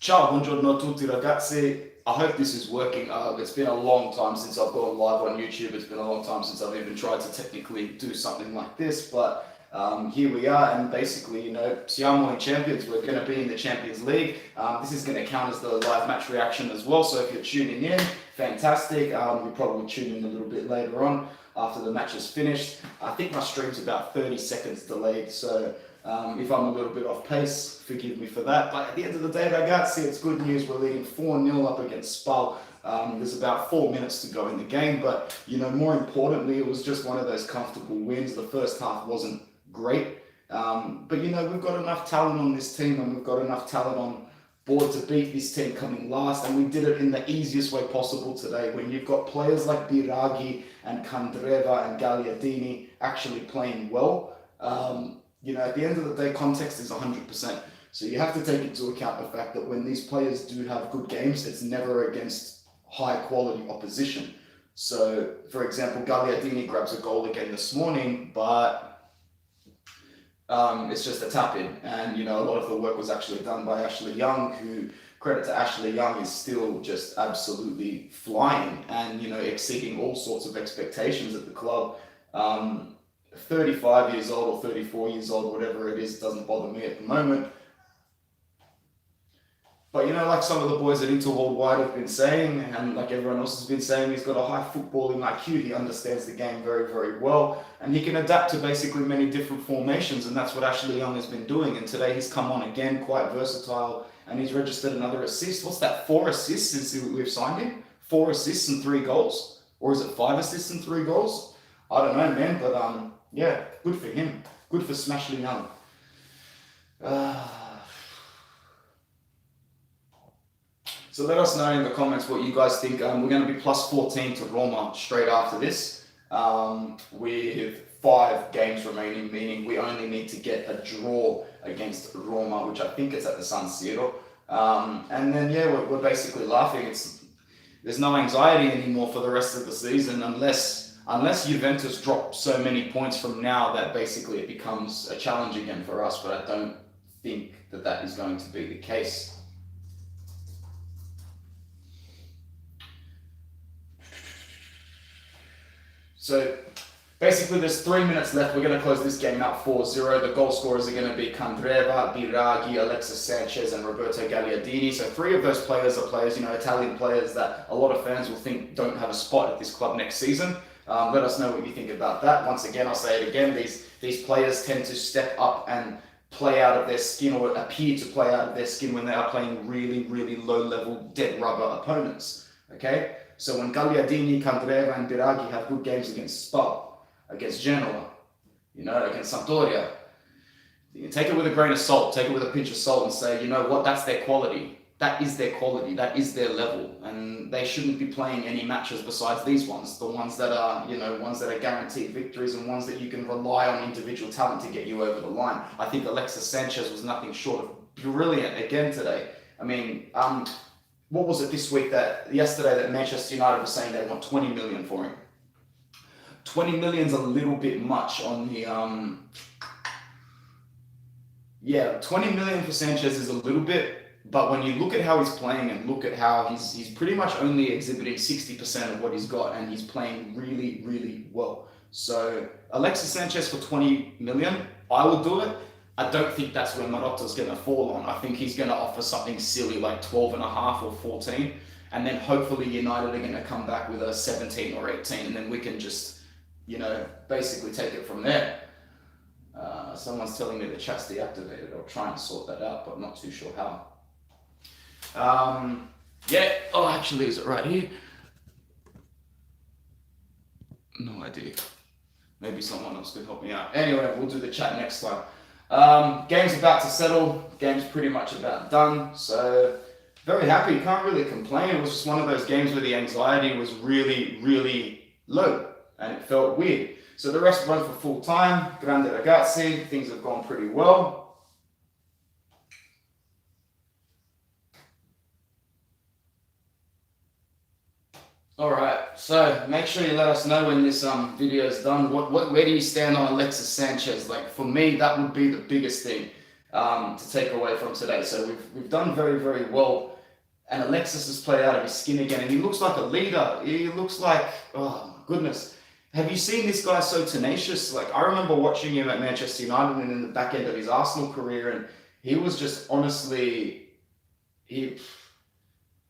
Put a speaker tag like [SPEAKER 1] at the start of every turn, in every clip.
[SPEAKER 1] Ciao, buongiorno a tutti ragazzi. I hope this is working. It's been a long time since I've gone live on YouTube. It's been a long time since I've even tried to technically do something like this, but here we are, and basically, siamo in Champions. We're going to be in the Champions League. This is going to count as the live match reaction as well, so if you're tuning in, fantastic. You'll probably tune in a little bit later on after the match is finished. I think my stream's about 30 seconds delayed, so if I'm a little bit off pace, forgive me for that. But at the end of the day, ragazzi, it's good news. We're leading 4-0 up against SPAL. There's about 4 minutes to go in the game, but more importantly, it was just one of those comfortable wins. The first half wasn't great, but we've got enough talent on this team, and we've got enough talent on board to beat this team coming last, and we did it in the easiest way possible today. When you've got players like Biraghi and Candreva and Gagliardini actually playing well, at the end of the day, context is 100%. So you have to take into account the fact that when these players do have good games, it's never against high quality opposition. So, for example, Gagliardini grabs a goal again this morning, but it's just a tap-in. And, a lot of the work was actually done by Ashley Young, who, credit to Ashley Young, is still just absolutely flying and, exceeding all sorts of expectations at the club. 35 years old or 34 years old, whatever it is, doesn't bother me at the moment. But like some of the boys at Inter Worldwide have been saying, and like everyone else has been saying, he's got a high footballing IQ. He understands the game very, very well, and he can adapt to basically many different formations, and that's what Ashley Young has been doing. And today he's come on again, quite versatile, and he's registered another assist. What's that? 4 assists since we've signed him? 4 assists and 3 goals? Or is it 5 assists and 3 goals? I don't know, man, but yeah, good for him. Good for Ashley Young. So let us know in the comments what you guys think. We're going to be plus 14 to Roma straight after this, with 5 games remaining, meaning we only need to get a draw against Roma, which I think is at the San Siro. And then, we're basically laughing. There's no anxiety anymore for the rest of the season unless Juventus drop so many points from now that basically it becomes a challenge again for us, but I don't think that is going to be the case. So basically there's 3 minutes left. We're going to close this game out 4-0. The goal scorers are going to be Candreva, Biraghi, ALEXIS, Sanchez, and Roberto Gagliardini. So 3 of those players are players, Italian players that a lot of fans will think don't have a spot at this club next season. Let us know what you think about that. Once again, I'll say it again, these players tend to step up and play out of their skin, or appear to play out of their skin, when they are playing really, really low-level, dead rubber opponents, okay? So when Gagliardini, Candreva, and Biraghi have good games against SPAL, against Genoa, against Sampdoria, you take it with a grain of salt, take it with a pinch of salt, and say, that's their quality. That is their quality, that is their level, and they shouldn't be playing any matches besides these ones, the ones that are, ones that are guaranteed victories, and ones that you can rely on individual talent to get you over the line. I think Alexis Sanchez was nothing short of brilliant again today. I mean, what was it yesterday that Manchester United was saying they want 20 million for him? 20 million's a little bit much on the, 20 million for Sanchez is a little bit. But when you look at how he's playing and look at how he's pretty much only exhibiting 60% of what he's got, and he's playing really, really well. So Alexis Sanchez for 20 million, I will do it. I don't think that's where Marotta's going to fall on. I think he's going to offer something silly like 12.5 or 14. And then hopefully United are going to come back with a 17 or 18. And then we can just, basically take it from there. Someone's telling me the chat's deactivated. I'll try and sort that out, but I'm not too sure how. Actually, is it right here? No idea. Maybe someone else could help me out. Anyway, we'll do the chat next time. Game's about to settle. Game's pretty much about done. So, very happy. Can't really complain. It was just one of those games where the anxiety was really, really low, and it felt weird. So the rest run for full time. Grande ragazzi. Things have gone pretty well. Alright, so make sure you let us know when this video is done. Where do you stand on Alexis Sanchez? Like, for me, that would be the biggest thing. to take away from today. So we've done very, very well. And Alexis has played out of his skin again, and he looks like a leader. He looks like, oh my goodness. Have you seen this guy so tenacious? Like, I remember watching him at Manchester United and in the back end of his Arsenal career, and he was just honestly, he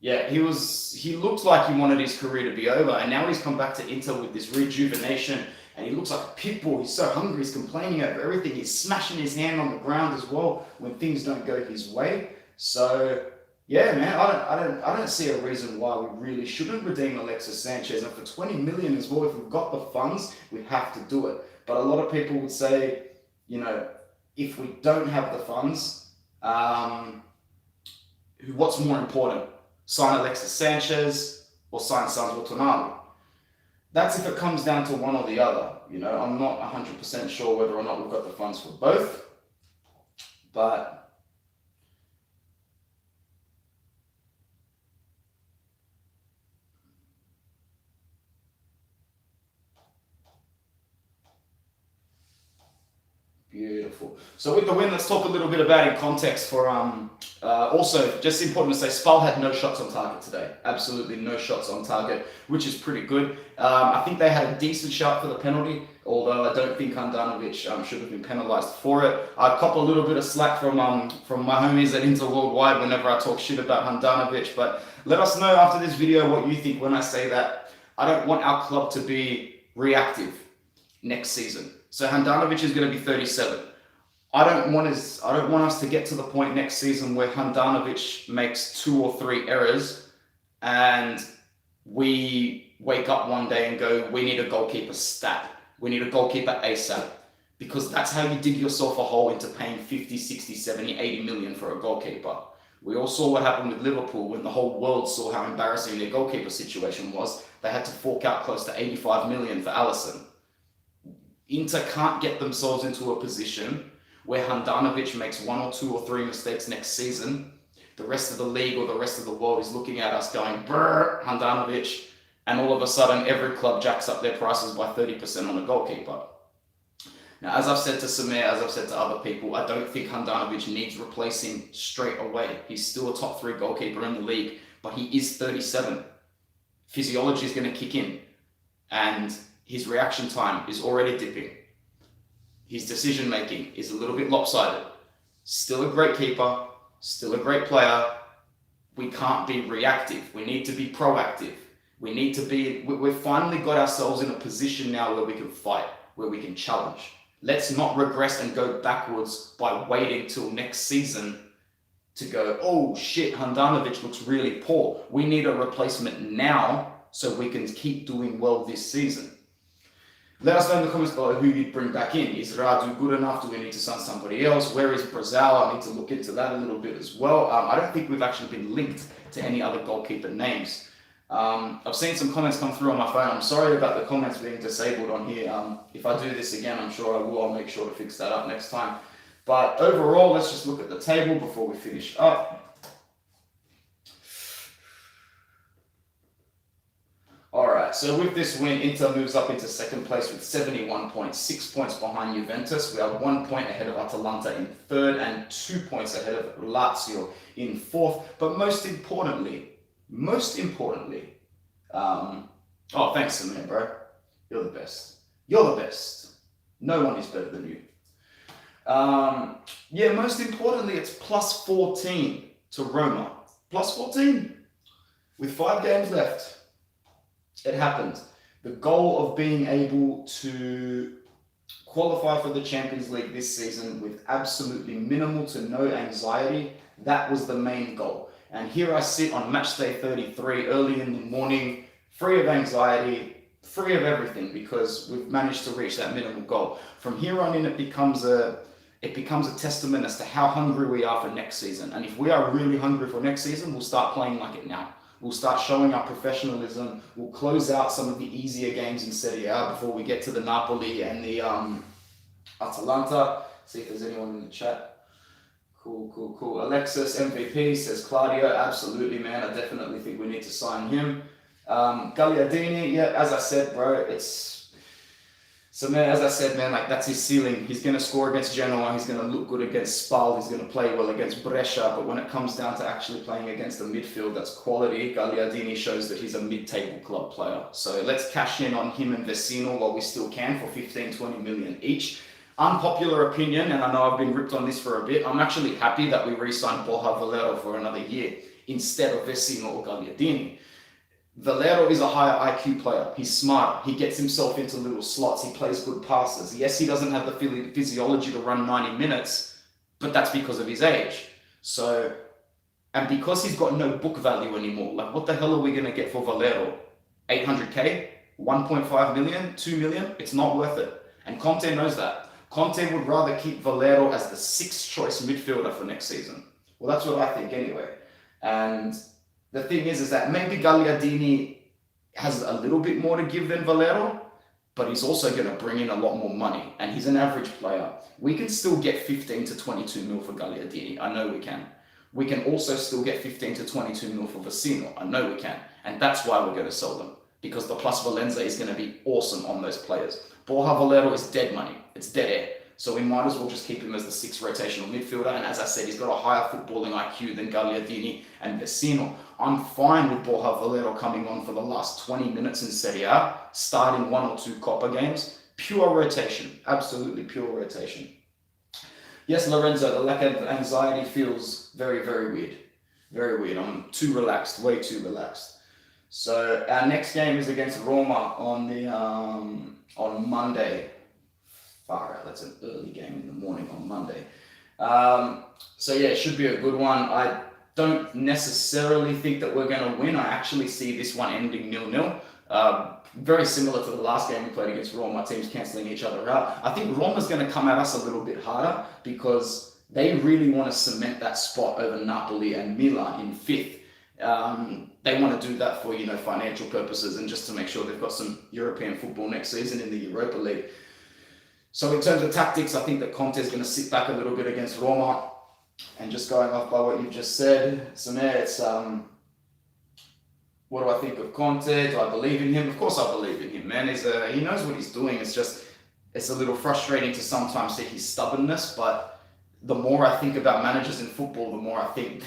[SPEAKER 1] looked like he wanted his career to be over, and now he's come back to Inter with this rejuvenation, and he looks like a pit bull. He's so hungry, he's complaining over everything. He's smashing his hand on the ground as well when things don't go his way. So yeah, man, I don't see a reason why we really shouldn't redeem Alexis Sanchez. And for 20 million as well, if we've got the funds, we have to do it. But a lot of people would say, you know, if we don't have the funds, what's more important? Sign Alexis Sanchez or sign Sandro Tonali? That's if it comes down to one or the other. You know, I'm not 100% sure whether or not we've got the funds for both, but beautiful. So with the win, let's talk a little bit about in context for also just important to say SPAL had no shots on target today. Absolutely no shots on target, which is pretty good. I think they had a decent shot for the penalty, although I don't think Handanovic should have been penalised for it. I cop a little bit of slack from my homies at Inter Worldwide whenever I talk shit about Handanovic, but let us know after this video what you think when I say that. I don't want our club to be reactive next season. So Handanovic is going to be 37. I don't want us to get to the point next season where Handanovic makes 2 or 3 errors and we wake up one day and go, we need a goalkeeper stat. We need a goalkeeper ASAP. Because that's how you dig yourself a hole into paying 50, 60, 70, 80 million for a goalkeeper. We all saw what happened with Liverpool when the whole world saw how embarrassing their goalkeeper situation was. They had to fork out close to 85 million for Alisson. Inter can't get themselves into a position where Handanovic makes 1 or 2 or 3 mistakes next season. The rest of the league or the rest of the world is looking at us going, brrr, Handanovic, and all of a sudden every club jacks up their prices by 30% on a goalkeeper. Now, as I've said to Samir, as I've said to other people, I don't think Handanovic needs replacing straight away. He's still a top 3 goalkeeper in the league, but he is 37. Physiology is going to kick in, and his reaction time is already dipping. His decision making is a little bit lopsided. Still a great keeper, still a great player. We can't be reactive. We need to be proactive. We've finally got ourselves in a position now where we can fight, where we can challenge. Let's not regress and go backwards by waiting till next season to go, oh shit, Handanovic looks really poor. We need a replacement now so we can keep doing well this season. Let us know in the comments below who you'd bring back in. Is Radu good enough? Do we need to sign somebody else? Where is Brazil? I need to look into that a little bit as well. I don't think we've actually been linked to any other goalkeeper names. I've seen some comments come through on my phone. I'm sorry about the comments being disabled on here. If I do this again, I'm sure I will. I'll make sure to fix that up next time. But overall, let's just look at the table before we finish up. Alright, so with this win, Inter moves up into second place with 71 points, 6 points behind Juventus. We are 1 point ahead of Atalanta in third and 2 points ahead of Lazio in fourth. But most importantly, oh, thanks, Samir, bro. You're the best. You're the best. No one is better than you. Yeah, most importantly, it's plus 14 to Roma. Plus 14 with 5 games left. It happened. The goal of being able to qualify for the Champions League this season with absolutely minimal to no anxiety, that was the main goal. And here I sit on match day 33 early in the morning, free of anxiety, free of everything, because we've managed to reach that minimal goal. From here on in, it becomes a testament as to how hungry we are for next season. And if we are really hungry for next season, we'll start playing like it now. We'll start showing our professionalism. We'll close out some of the easier games in Serie A before we get to the Napoli and the Atalanta. See if there's anyone in the chat. Cool. Alexis, MVP, says Claudio. Absolutely, man. I definitely think we need to sign him. Gagliardini, yeah, as I said, bro, So man, as I said, man, like that's his ceiling. He's going to score against Genoa. He's going to look good against SPAL. He's going to play well against Brescia. But when it comes down to actually playing against a midfield that's quality, Gagliardini shows that he's a mid-table club player. So let's cash in on him and Vecino while we still can for 15, 20 million each. Unpopular opinion, and I know I've been ripped on this for a bit, I'm actually happy that we re-signed Borja Valero for another year instead of Vecino or Gagliardini. Valero is a higher IQ player. He's smart. He gets himself into little slots. He plays good passes. Yes, he doesn't have the physiology to run 90 minutes, but that's because of his age. So, and because he's got no book value anymore, like what the hell are we going to get for Valero? 800K? 1.5 million? 2 million? It's not worth it. And Conte knows that. Conte would rather keep Valero as the 6th choice midfielder for next season. Well, that's what I think anyway. And the thing is that maybe Gagliardini has a little bit more to give than Valero, but he's also going to bring in a lot more money, and he's an average player. We can still get 15 to 22 mil for Gagliardini. I know we can. We can also still get 15 to 22 mil for Vecino. I know we can. And that's why we're going to sell them, because the plus Valenza is going to be awesome on those players. Borja Valero is dead money. It's dead air. So we might as well just keep him as the 6th rotational midfielder. And as I said, he's got a higher footballing IQ than Gagliardini and Vecino. I'm fine with Borja Valero coming on for the last 20 minutes in Serie A, starting 1 or 2 Coppa games. Pure rotation. Absolutely pure rotation. Yes, Lorenzo, the lack of anxiety feels very, very weird. Very weird. I'm too relaxed, way too relaxed. So our next game is against Roma on Monday. Far out, that's an early game in the morning on Monday. So yeah, it should be a good one. I don't necessarily think that we're going to win. I actually see this one ending 0-0. Very similar to the last game we played against Roma, teams cancelling each other out. I think Roma's going to come at us a little bit harder because they really want to cement that spot over Napoli and Milan in 5th. They want to do that for, financial purposes and just to make sure they've got some European football next season in the Europa League. So in terms of tactics, I think that Conte is going to sit back a little bit against Roma. And just going off by what you've just said, Samir, it's what do I think of Conte? Do I believe in him? Of course I believe in him, man. He knows what he's doing. It's a little frustrating to sometimes see his stubbornness, but the more I think about managers in football, the more I think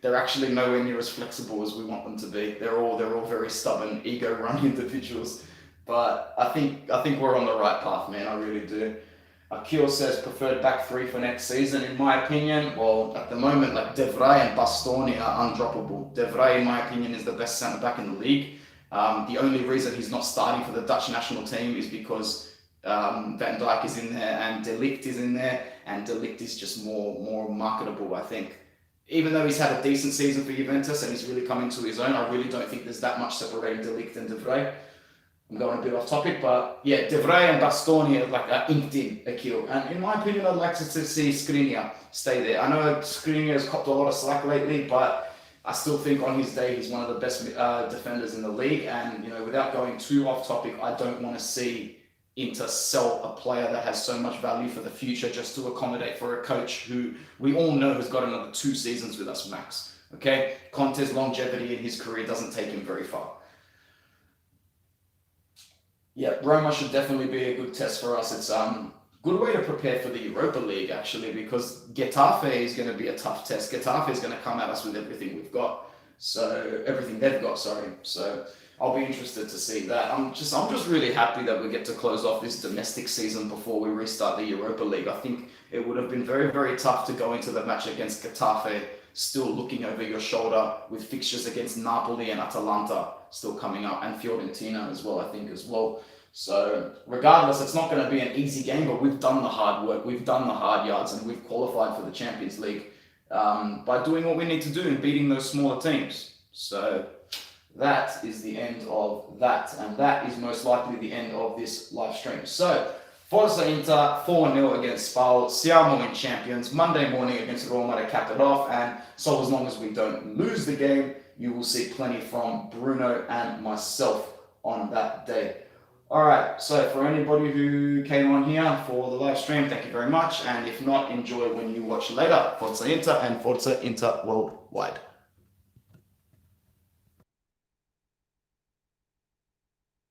[SPEAKER 1] they're actually nowhere near as flexible as we want them to be. They're all very stubborn, ego-run individuals. But I think we're on the right path, man. I really do. Akil says preferred back 3 for next season. In my opinion, well, at the moment, like De Vrij and Bastoni are undroppable. De Vrij, in my opinion, is the best centre back in the league. The only reason he's not starting for the Dutch national team is because Van Dijk is in there and De Ligt is in there, and De Ligt is just more marketable, I think. Even though he's had a decent season for Juventus and he's really coming to his own, I really don't think there's that much separating De Ligt and De Vrij. I'm going a bit off topic, but yeah, De Vrij and Bastoni are inked in Akil. And in my opinion, I'd like to see Skriniar stay there. I know Skriniar has copped a lot of slack lately, but I still think on his day, he's one of the best defenders in the league. And, without going too off topic, I don't want to see Inter sell a player that has so much value for the future just to accommodate for a coach who we all know has got another 2 seasons with us max. Okay? Conte's longevity in his career doesn't take him very far. Yeah, Roma should definitely be a good test for us. It's a good way to prepare for the Europa League, actually, because Getafe is going to be a tough test. Getafe is going to come at us with everything they've got. So I'll be interested to see that. I'm just really happy that we get to close off this domestic season before we restart the Europa League. I think it would have been very, very tough to go into the match against Getafe still looking over your shoulder with fixtures against Napoli and Atalanta still coming up, and Fiorentina as well, I think as well. So regardless, it's not going to be an easy game, but we've done the hard work, we've done the hard yards, and we've qualified for the Champions League by doing what we need to do and beating those smaller teams. So that is the end of that, and that is most likely the end of this live stream. So Forza Inter 4-0 against SPAL, siamo in champions, Monday morning against Roma to cap it off, and so as long as we don't lose the game, you will see plenty from Bruno and myself on that day. Alright, so for anybody who came on here for the live stream, thank you very much, and if not, enjoy when you watch later. Forza Inter and Forza Inter Worldwide.